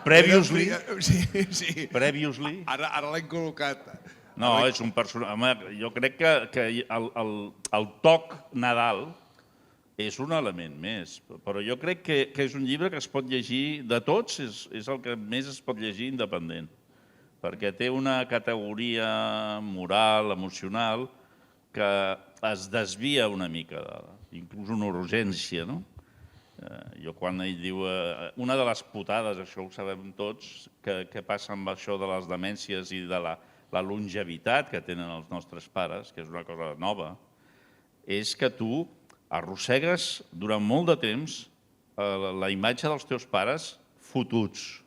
Previously. Sí. Previously. Ara l'hem col·locat. No, és un personatge... Home, jo crec que el toc Nadal és un element més, però jo crec que és un llibre que es pot llegir de tots, és el que més es pot llegir independent, perquè té una categoria moral, emocional, que es desvia una mica, inclús una urgència, no? Jo quan ell diu... Una de les putades, això ho sabem tots, que passa amb això de les demències i de la longevitat que tenen els nostres pares, que és una cosa nova, és que tu arrossegues durant molt de temps la imatge dels teus pares fotuts.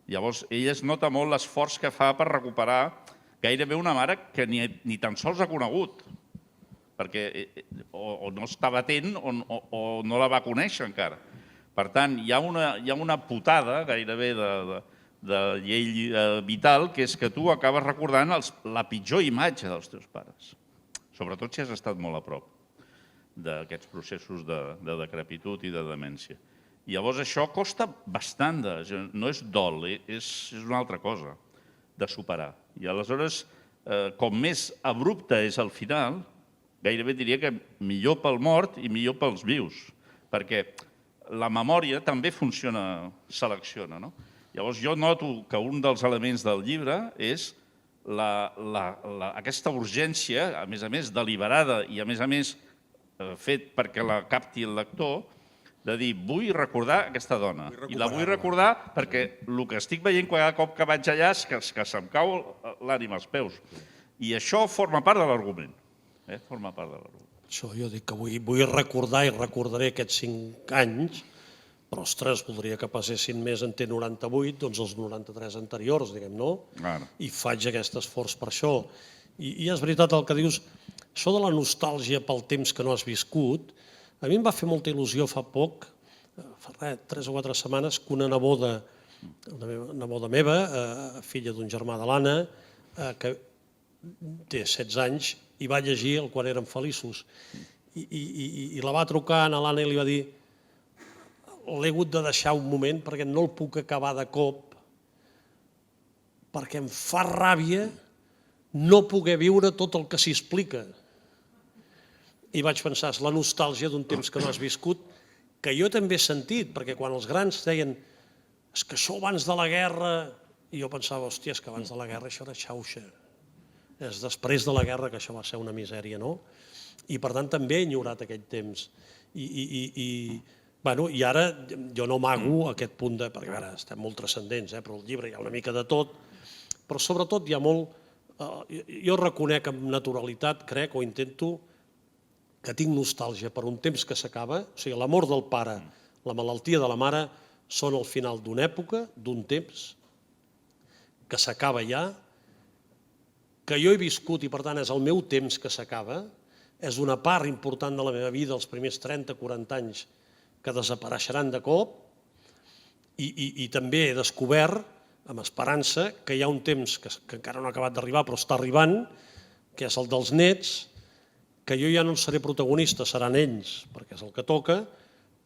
Llavors, ell es nota molt l'esforç que fa per recuperar gairebé una mare que ni tan sols ha conegut, perquè o no estava atent o no la va conèixer encara. Per tant, hi ha una putada gairebé de llei vital, que és que tu acabes recordant la pitjor imatge dels teus pares, sobretot si has estat molt a prop d'aquests processos de decrepitud i de demència. Llavors això costa bastant, no és dol, és una altra cosa de superar. I aleshores, com més abrupte és el final, gairebé diria que millor pel mort i millor pels vius, perquè la memòria també selecciona. Llavors jo noto que un dels elements del llibre és aquesta urgència, a més deliberada i a més fet perquè la capti el lector, de dir, vull recordar aquesta dona. I la vull recordar perquè el que estic veient cada cop que vaig allà és que se'm cau l'ànima als peus. I això forma part de l'argument. Forma part de l'argument. Això jo dic que vull recordar i recordaré aquests 5 anys, però, ostres, voldria que passessin més en té 98, doncs els 93 anteriors, diguem, no? I faig aquest esforç per això. I és veritat el que dius, això de la nostàlgia pel temps que no has viscut, a mi em va fer molta il·lusió fa poc, fa 3 o 4 setmanes, que una neboda meva, filla d'un germà de l'Anna, que té 16 anys, i va llegir el Quan érem feliços. I la va trucar a l'Anna i li va dir l'he hagut de deixar un moment perquè no el puc acabar de cop, perquè em fa ràbia no poder viure tot el que s'hi explica. I vaig pensar, és la nostàlgia d'un temps que no has viscut, que jo també he sentit, perquè quan els grans deien és que això abans de la guerra, i jo pensava, hòstia, és que abans de la guerra això era xauxa. És després de la guerra que això va ser una misèria, no? I per tant també he enyorat aquell temps. I Bueno, i ara jo no amago aquest punt de... Perquè, a veure, estem molt transcendents, però el llibre hi ha una mica de tot, però sobretot hi ha molt... Jo reconec amb naturalitat, crec, o intento, que tinc nostàlgia per un temps que s'acaba. O sigui, la mort del pare, la malaltia de la mare, són el final d'una època, d'un temps, que s'acaba ja, que jo he viscut i, per tant, és el meu temps que s'acaba, és una part important de la meva vida, els primers 30-40 anys, que desapareixeran de cop, i també he descobert, amb esperança, que hi ha un temps que encara no ha acabat d'arribar, però està arribant, que és el dels nets, que jo ja no en seré protagonista, seran ells, perquè és el que toca,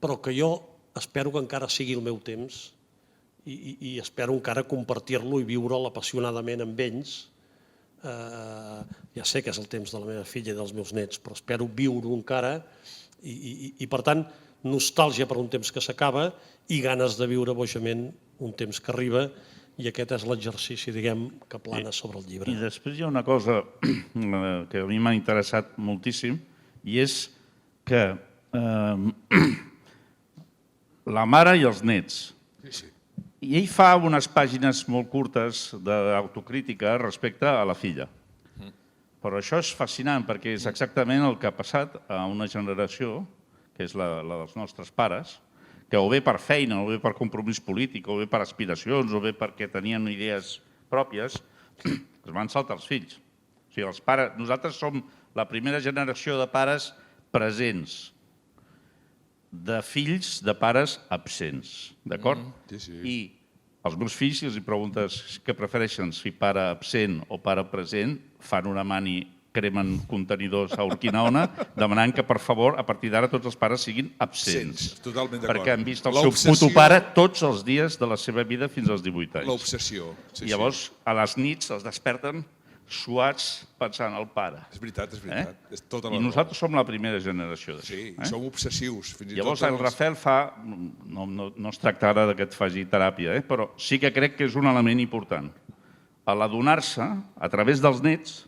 però que jo espero que encara sigui el meu temps i espero encara compartir-lo i viure'l apassionadament amb ells. Ja sé que és el temps de la meva filla i dels meus nets, però espero viure-ho encara i, per tant, nostàlgia per un temps que s'acaba i ganes de viure bojament un temps que arriba, i aquest és l'exercici, diguem, que plana sobre el llibre. I després hi ha una cosa que a mi m'ha interessat moltíssim, i és que la mare i els nets. I ell fa unes pàgines molt curtes d'autocrítica respecte a la filla. Però això és fascinant perquè és exactament el que ha passat a una generació, que és la dels nostres pares, que o bé per feina, o bé per compromís polític, o bé per aspiracions, o bé perquè tenien idees pròpies, es van saltar els fills. O sigui, els pares, nosaltres som la primera generació de pares presents, de fills de pares absents, d'acord? I als meus fills, si els preguntes què prefereixen, si pare absent o pare present, fan una mani, cremen contenidors a Urquinaona, demanant que, per favor, a partir d'ara tots els pares siguin absents. Totalment d'acord. Perquè han vist el seu puto pare tots els dies de la seva vida fins als 18 anys. L'obsessió. I llavors, a les nits, els desperten suats pensant al pare. És veritat, és veritat. És tota la I raó. nosaltres som la primera generació d'això. Sí, som obsessius. Llavors el Rafael fa, no es tracta ara que et faci teràpia, però sí que crec que és un element important. A l'adonar-se, a través dels nets,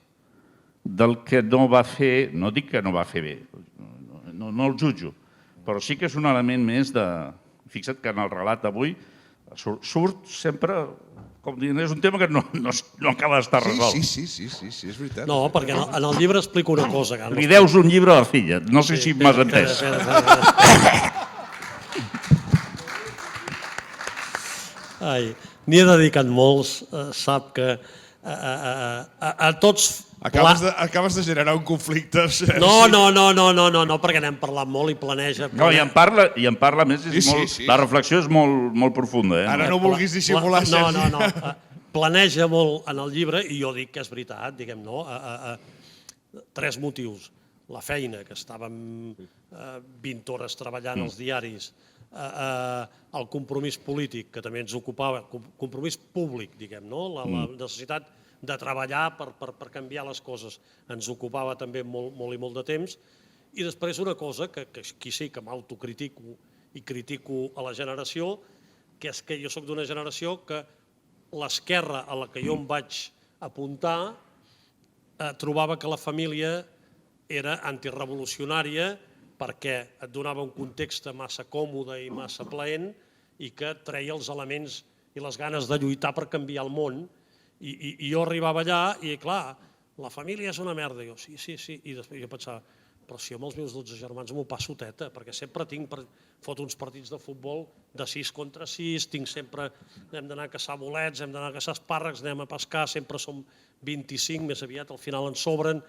del que no va fer, no dic que no va fer bé, no el jutjo, però sí que és un element més de... Fixa't que en el relat d'avui surt sempre, com dient, és un tema que no acaba d'estar resolt. Sí, és veritat. No, perquè en el llibre explico una cosa. Li deus un llibre a la filla, no sé si m'has entès. N'hi he dedicat molts, sap que a tots... Acabes de generar un conflicte. No, perquè n'hem parlat molt i planeja... No, i en parla més, la reflexió és molt profunda. Ara no vulguis dissimular, Sergi. No, planeja molt en el llibre, i jo dic que és veritat, diguem, no? 3 motius. La feina, que estàvem 20 hores treballant als diaris, el compromís polític, que també ens ocupava, compromís públic, diguem, no? La necessitat de treballar per canviar les coses. Ens ocupava també molt i molt de temps. I després una cosa, que aquí sí que m'autocritico i critico a la generació, que és que jo soc d'una generació que l'esquerra a la que jo em vaig apuntar trobava que la família era antirevolucionària perquè et donava un context massa còmode i massa plaent i que treia els elements i les ganes de lluitar per canviar el món. I jo arribava allà i, clar, la família és una merda. Jo, sí. I després jo pensava, però si jo amb els meus 12 germans m'ho passo teta, perquè sempre foto uns partits de futbol de 6 contra 6, tinc sempre, hem d'anar a caçar bolets, hem d'anar a caçar espàrrecs, anem a pescar, sempre som 25, més aviat al final en sobren,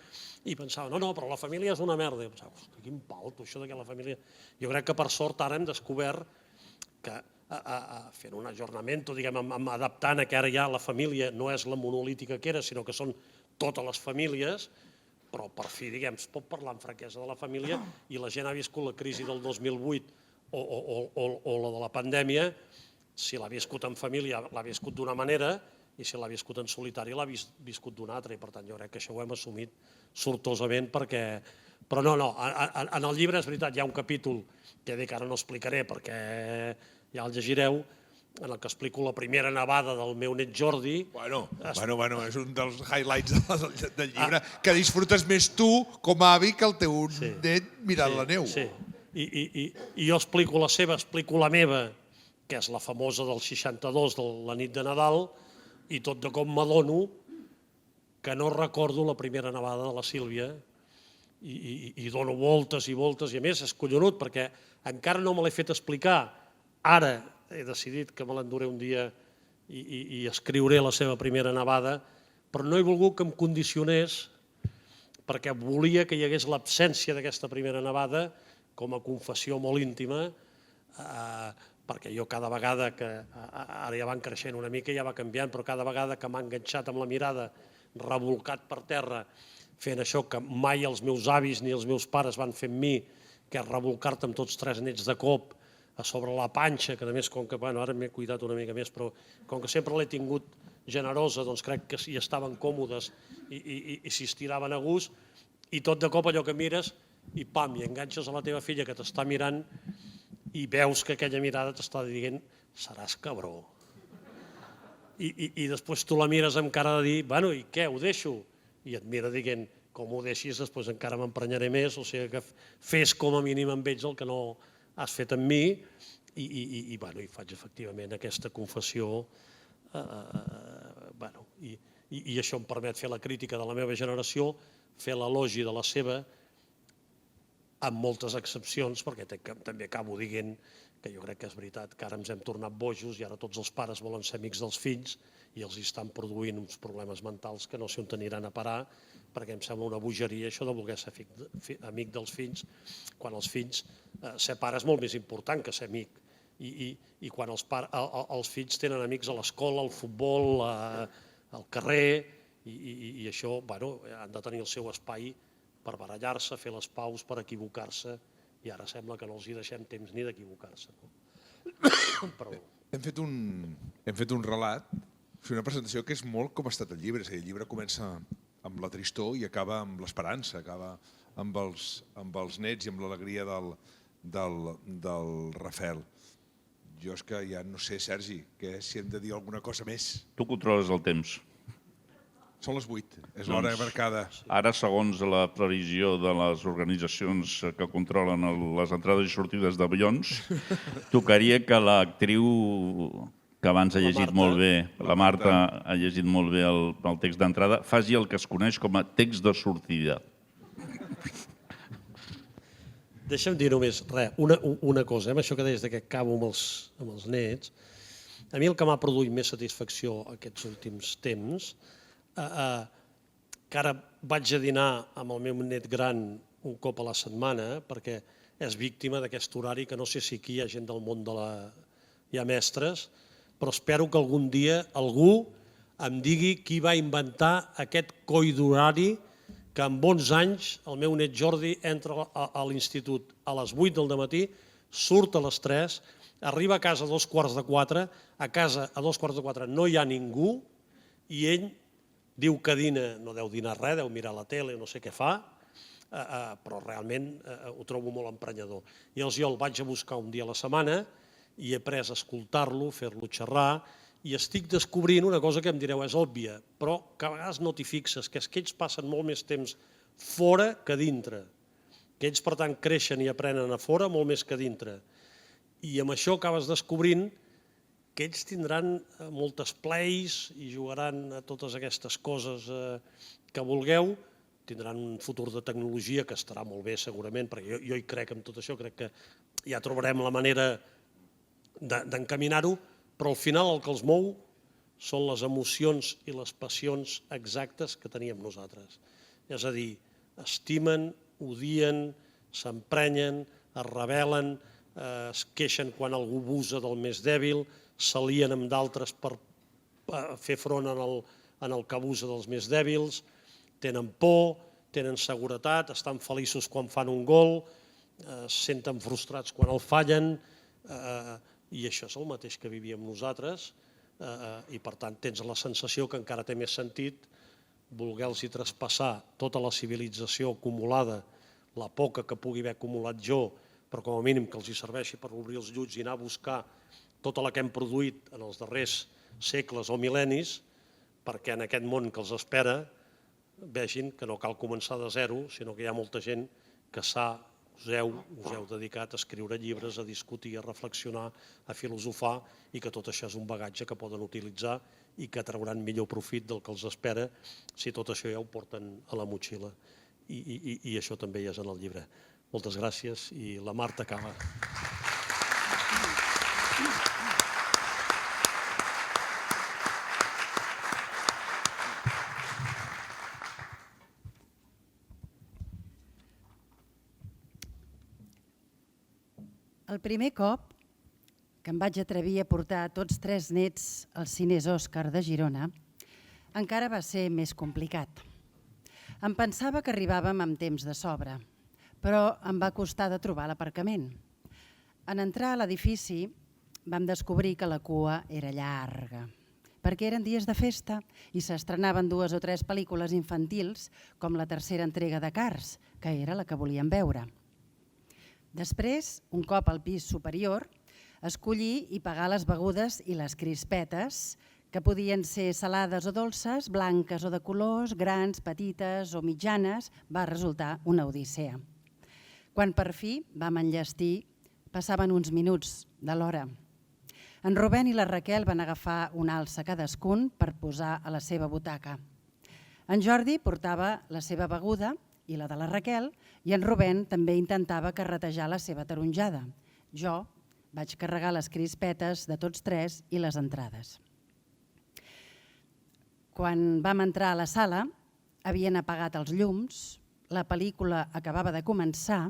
i pensava, no, però la família és una merda. I pensava, hosti, quin pal, això que la família... Jo crec que per sort ara hem descobert que fent un ajornament, diguem, adaptant que ara ja la família no és la monolítica que era, sinó que són totes les famílies, però per fi, diguem, es pot parlar amb franquesa de la família i la gent ha viscut la crisi del 2008 o la de la pandèmia, si l'ha viscut en família l'ha viscut d'una manera i si l'ha viscut en solitari l'ha viscut d'una altra, i per tant jo crec que això ho hem assumit sortosament perquè... Però no, en el llibre és veritat, hi ha un capítol que dic ara no explicaré perquè ja el llegireu, en el que explico la primera nevada del meu net Jordi. Bueno, és un dels highlights del llibre, que disfrutes més tu com a avi que el teu net mirant la neu. Sí, I jo explico la seva, explico la meva, que és la famosa del 62, de la nit de Nadal, i tot de com m'adono que no recordo la primera nevada de la Sílvia, i dono voltes i voltes, i a més és collonut perquè encara no me l'he fet explicar. Ara he decidit que me l'enduré un dia i escriuré la seva primera nevada, però no he volgut que em condicionés perquè volia que hi hagués l'absència d'aquesta primera nevada com a confessió molt íntima, perquè jo cada vegada que, ara ja van creixent una mica i ja va canviant, però cada vegada que m'ha enganxat amb la mirada, revolcat per terra, fent això que mai els meus avis ni els meus pares van fer amb mi, que és revolcar-te amb tots 3 nets de cop a sobre la panxa, que a més, com que ara m'he cuidat una mica més, però com que sempre l'he tingut generosa, doncs crec que hi estaven còmodes i s'hi estiraven a gust, i tot de cop allò que mires i pam, i enganxes a la teva filla que t'està mirant i veus que aquella mirada t'està dient seràs cabró. I després tu la mires amb cara de dir, bueno, i què, ho deixo? I et mira dient, com ho deixis, després encara m'emprenyaré més, o sigui que fes com a mínim amb ells el que no has fet amb mi, i faig efectivament aquesta confessió, i això em permet fer la crítica de la meva generació, fer l'elogi de la seva, amb moltes excepcions, perquè també acabo dient que jo crec que és veritat que ara ens hem tornat bojos i ara tots els pares volen ser amics dels fills i els estan produint uns problemes mentals que no sé on aniran a parar, perquè em sembla una bogeria això de voler ser amic dels fills, quan els fills, ser pare és molt més important que ser amic, i quan els fills tenen amics a l'escola, al futbol, al carrer, i això han de tenir el seu espai per barallar-se, fer les paus, per equivocar-se, i ara sembla que no els hi deixem temps ni d'equivocar-se. Hem fet un relat, una presentació que és molt com ha estat el llibre, és a dir, el llibre comença amb la tristor i acaba amb l'esperança, acaba amb els nets i amb l'alegria del Rafel. Jo és que ja no sé, Sergi, si hem de dir alguna cosa més. Tu controles el temps. Són les 8, és l'hora marcada. Ara, segons la previsió de les organitzacions que controlen les entrades i sortides d'avions, tocaria que l'actriu, que abans ha llegit molt bé, la Marta ha llegit molt bé el text d'entrada, faci el que es coneix com a text de sortida. Deixa'm dir només una cosa, amb això que deies que acabo amb els nets. A mi el que m'ha produït més satisfacció aquests últims temps, que ara vaig a dinar amb el meu net gran un cop a la setmana, perquè és víctima d'aquest horari que no sé si aquí hi ha gent del món hi ha mestres, però espero que algun dia algú em digui qui va inventar aquest coi d'horari que en bons anys el meu net Jordi entra a l'institut a les 8 del matí, surt a les 3, arriba a casa a 3:45, a casa a 3:45 no hi ha ningú i ell diu que dina, no deu dinar res, deu mirar la tele, no sé què fa, però realment ho trobo molt emprenyador. I jo el vaig a buscar un dia a la setmana i he après a escoltar-lo, fer-lo xerrar, i estic descobrint una cosa que em direu és òbvia, però que a vegades no t'hi fixes, que és que ells passen molt més temps fora que dintre, que ells per tant creixen i aprenen a fora molt més que dintre. I amb això acabes descobrint que ells tindran moltes plays i jugaran a totes aquestes coses que vulgueu, tindran un futur de tecnologia que estarà molt bé segurament, perquè jo hi crec en tot això, crec que ja trobarem la manera d'encaminar-ho, però al final el que els mou són les emocions i les passions exactes que teníem nosaltres. És a dir, estimen, odien, s'emprenyen, es rebel·len, es queixen quan algú abusa del més dèbil, s'alien amb d'altres per fer front en el que abusa dels més dèbils, tenen por, tenen seguretat, estan feliços quan fan un gol, es senten frustrats quan el fallen, i això és el mateix que vivíem nosaltres, i per tant tens la sensació que encara té més sentit voler-los traspassar tota la civilització acumulada, la poca que pugui haver acumulat jo, però com a mínim que els hi serveixi per obrir els llums i anar a buscar tota la que hem produït en els darrers segles o mil·lennis, perquè en aquest món que els espera vegin que no cal començar de zero, sinó que hi ha molta gent que s'ha us heu dedicat a escriure llibres, a discutir, a reflexionar, a filosofar, i que tot això és un bagatge que poden utilitzar i que trauran millor profit del que els espera si tot això ja ho porten a la motxilla. I això també hi és en el llibre. Moltes gràcies i la Marta acaba. El primer cop que em vaig atrevir a portar tots 3 nets als cines Òscar de Girona encara va ser més complicat. Em pensava que arribàvem amb temps de sobre, però em va costar de trobar l'aparcament. En entrar a l'edifici vam descobrir que la cua era llarga, perquè eren dies de festa i s'estrenaven 2 o 3 pel·lícules infantils, com la tercera entrega de Cars, que era la que volíem veure. Després, un cop al pis superior, escollir i pagar les begudes i les crispetes, que podien ser salades o dolces, blanques o de colors, grans, petites o mitjanes, va resultar una odissea. Quan per fi vam enllestir, passaven uns minuts de l'hora. En Rubén i la Raquel van agafar una alça cadascun per posar a la seva butaca. En Jordi portava la seva beguda i la de la Raquel, i en Rubén també intentava carretejar la seva taronjada. Jo vaig carregar les crispetes de tots 3 i les entrades. Quan vam entrar a la sala, havien apagat els llums, la pel·lícula acabava de començar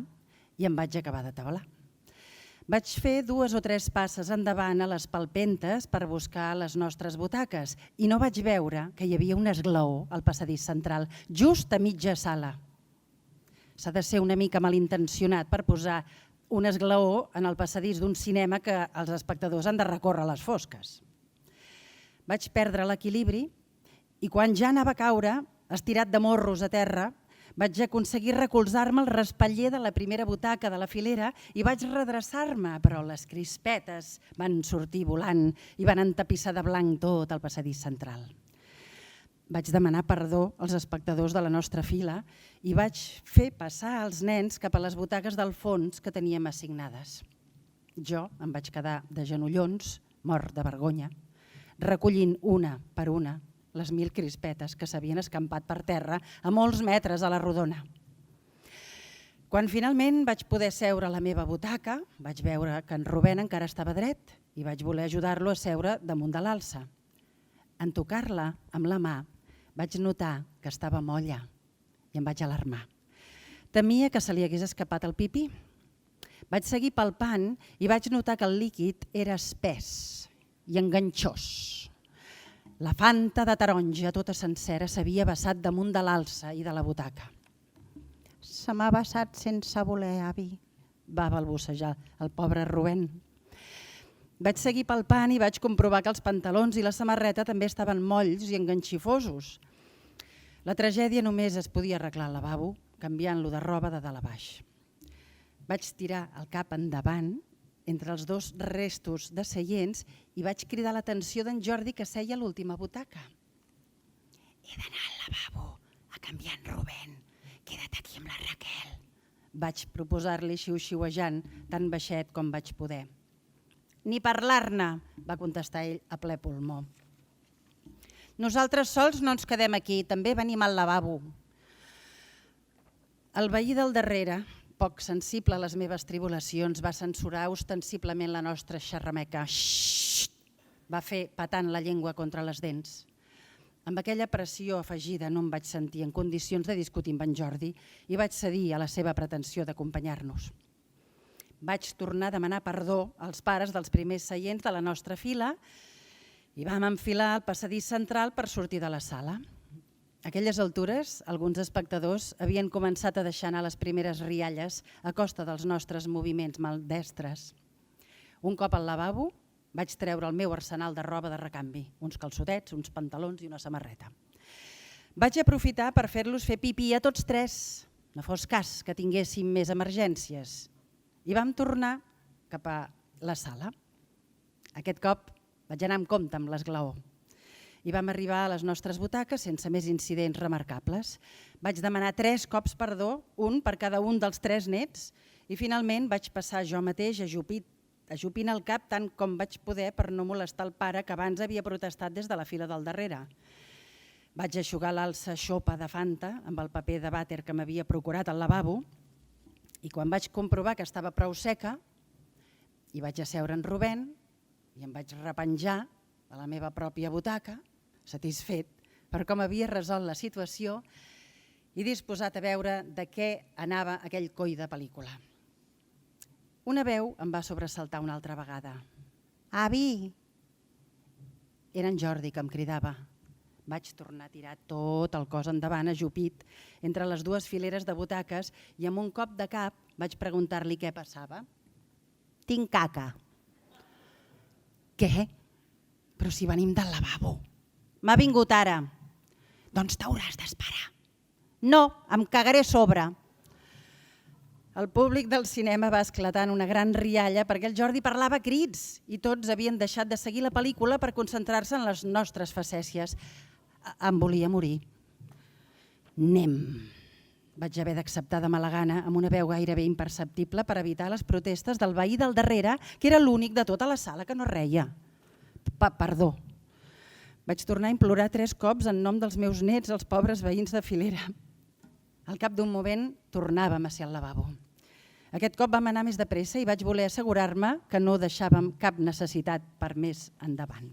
i em vaig acabar d'atabalar. Vaig fer 2 o 3 passes endavant a les palpentes per buscar les nostres butaques i no vaig veure que hi havia un esglaó al passadís central, just a mitja sala. S'ha de ser una mica malintencionat per posar un esglaó en el passadís d'un cinema que els espectadors han de recórrer a les fosques. Vaig perdre l'equilibri i quan ja anava a caure, estirat de morros a terra, vaig aconseguir recolzar-me al respatller de la primera butaca de la filera i vaig redreçar-me, però les crispetes van sortir volant i van entapissar de blanc tot el passadís central. Vaig demanar perdó als espectadors de la nostra fila i vaig fer passar els nens cap a les butaques del fons que teníem assignades. Jo em vaig quedar de genollons, mort de vergonya, recollint una per una les 1000 crispetes que s'havien escampat per terra a molts metres a la rodona. Quan finalment vaig poder seure a la meva butaca, vaig veure que en Rubén encara estava dret i vaig voler ajudar-lo a seure damunt de l'alça. En tocar-la amb la mà vaig notar que estava molla i em vaig alarmar. Temia que se li hagués escapat el pipí. Vaig seguir palpant i vaig notar que el líquid era espès i enganxós. La fanta de taronja tota sencera s'havia vessat damunt de l'alça i de la butaca. Se m'ha vessat sense voler, avi, va balbucejar el pobre Rubén. Vaig seguir palpant i vaig comprovar que els pantalons i la samarreta també estaven molls i enganxifosos. La tragèdia només es podia arreglar al lavabo, canviant-lo de roba de dalt a baix. Vaig tirar el cap endavant entre els 2 restos de seients i vaig cridar l'atenció d'en Jordi, que seia a l'última butaca. He d'anar al lavabo a canviar en Rubén. Queda't aquí amb la Raquel. Vaig proposar-li xiu-xiuejant tan baixet com vaig poder. Ni parlar-ne, va contestar ell a ple pulmó. Nosaltres sols no ens quedem aquí, també venim al lavabo. El veí del darrere, poc sensible a les meves tribulacions, va censurar ostensiblement la nostra xerrameca. Xxxt! Va fer patant la llengua contra les dents. Amb aquella pressió afegida no em vaig sentir en condicions de discutir amb en Jordi i vaig cedir a la seva pretensió d'acompanyar-nos. Vaig tornar a demanar perdó als pares dels primers seients de la nostra fila i vam enfilar el passadís central per sortir de la sala. A aquelles altures, alguns espectadors havien començat a deixar anar les primeres rialles a costa dels nostres moviments maldestres. Un cop al lavabo, vaig treure el meu arsenal de roba de recanvi, uns calçotets, uns pantalons i una samarreta. Vaig aprofitar per fer-los fer pipí a tots 3, no fos cas que tinguéssim més emergències, i vam tornar cap a la sala. Aquest cop vaig anar amb compte amb l'esglaó i vam arribar a les nostres butaques sense més incidents remarcables. Vaig demanar 3 cops perdó, un per cada un dels 3 nets, I finalment vaig passar jo mateix ajupint el cap tant com vaig poder per no molestar el pare que abans havia protestat des de la fila del darrere. Vaig eixugar l'alça xopa de Fanta amb el paper de vàter que m'havia procurat al lavabo i quan vaig comprovar que estava prou seca hi vaig asseure en Rubén i em vaig repenjar a la meva pròpia butaca, satisfet per com havia resolt la situació i disposat a veure de què anava aquell coi de pel·lícula. Una veu em va sobresaltar una altra vegada. Avi! Era en Jordi que em cridava. Vaig tornar a tirar tot el cos endavant, ajupit, entre les dues fileres de butaques i amb un cop de cap vaig preguntar-li què passava. Tinc caca. Què? Però si venim del lavabo. M'ha vingut ara. Doncs t'hauràs d'esperar. No, em cagaré a sobre. El públic del cinema va esclatar en una gran rialla perquè el Jordi parlava a crits i tots havien deixat de seguir la pel·lícula per concentrar-se en les nostres facècies. Em volia morir. Anem. Vaig haver d'acceptar de mala gana amb una veu gairebé imperceptible per evitar les protestes del veí del darrere, que era l'únic de tota la sala que no reia. Perdó. Vaig tornar a implorar 3 cops en nom dels meus nets, els pobres veïns de filera. Al cap d'un moment tornàvem a ser al lavabo. Aquest cop vam anar més de pressa i vaig voler assegurar-me que no deixàvem cap necessitat per més endavant.